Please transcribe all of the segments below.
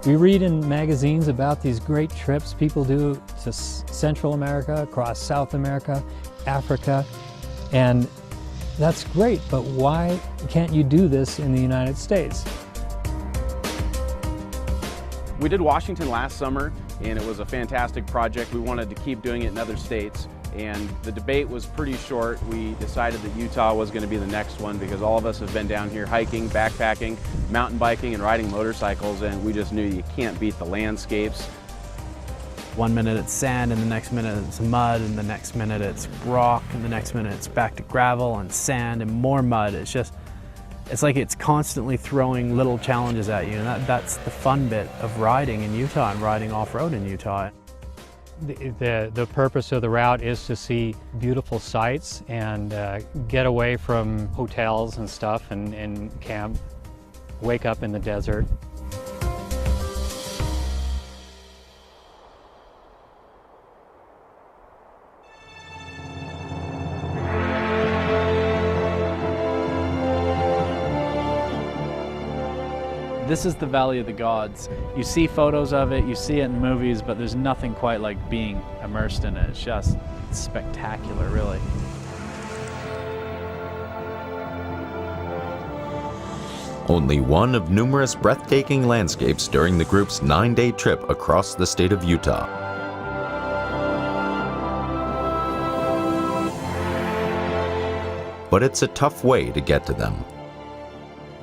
We read in magazines about these great trips people do to Central America, across South America, Africa, and that's great, but why can't you do this in the United States? We did Washington last summer, and it was a fantastic project. We wanted to keep doing it in other states, and the debate was pretty short. We decided that Utah was going to be the next one because all of us have been down here hiking, backpacking, mountain biking, and riding motorcycles, and we just knew you can't beat the landscapes. One minute it's sand, and the next minute it's mud, and the next minute it's rock, and the next minute it's back to gravel and sand and more mud. It's like it's constantly throwing little challenges at you, and that's the fun bit of riding in Utah and riding off-road in Utah. The purpose of the route is to see beautiful sights and get away from hotels and stuff and camp, wake up in the desert. This is the Valley of the Gods. You see photos of it, you see it in movies, but there's nothing quite like being immersed in it. It's just spectacular, really. Only one of numerous breathtaking landscapes during the group's 9-day trip across the state of Utah. But it's a tough way to get to them.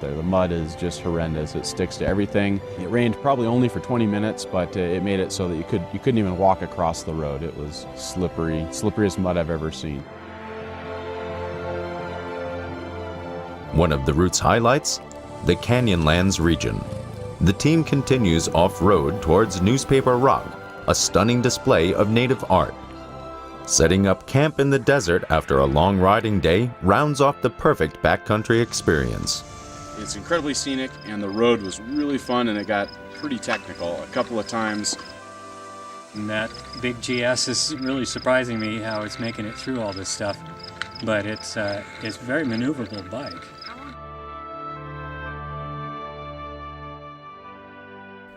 The mud is just horrendous. It sticks to everything. It rained probably only for 20 minutes, but it made it so that you couldn't even walk across the road. It was slippery, slipperiest mud I've ever seen. One of the route's highlights, the Canyonlands region. The team continues off-road towards Newspaper Rock, a stunning display of native art. Setting up camp in the desert after a long riding day rounds off the perfect backcountry experience. It's incredibly scenic, and the road was really fun, and it got pretty technical a couple of times. And that big GS is really surprising me how it's making it through all this stuff, but it's a very maneuverable bike.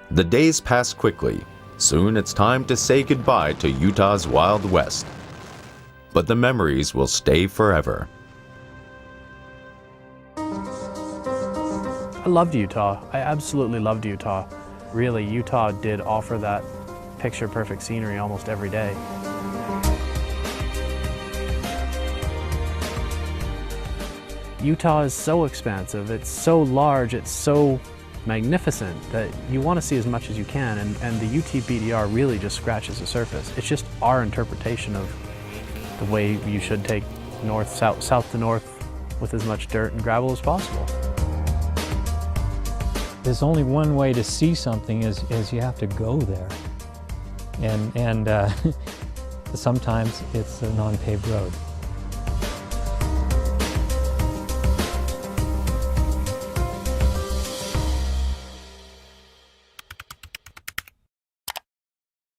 The days pass quickly. Soon it's time to say goodbye to Utah's Wild West. But the memories will stay forever. I loved Utah. I absolutely loved Utah. Really, Utah did offer that picture-perfect scenery almost every day. Utah is so expansive, it's so large, it's so magnificent that you want to see as much as you can, and the UT BDR really just scratches the surface. It's just our interpretation of the way you should take north, south to north with as much dirt and gravel as possible. There's only one way to see something is you have to go there. And sometimes it's a non-paved road.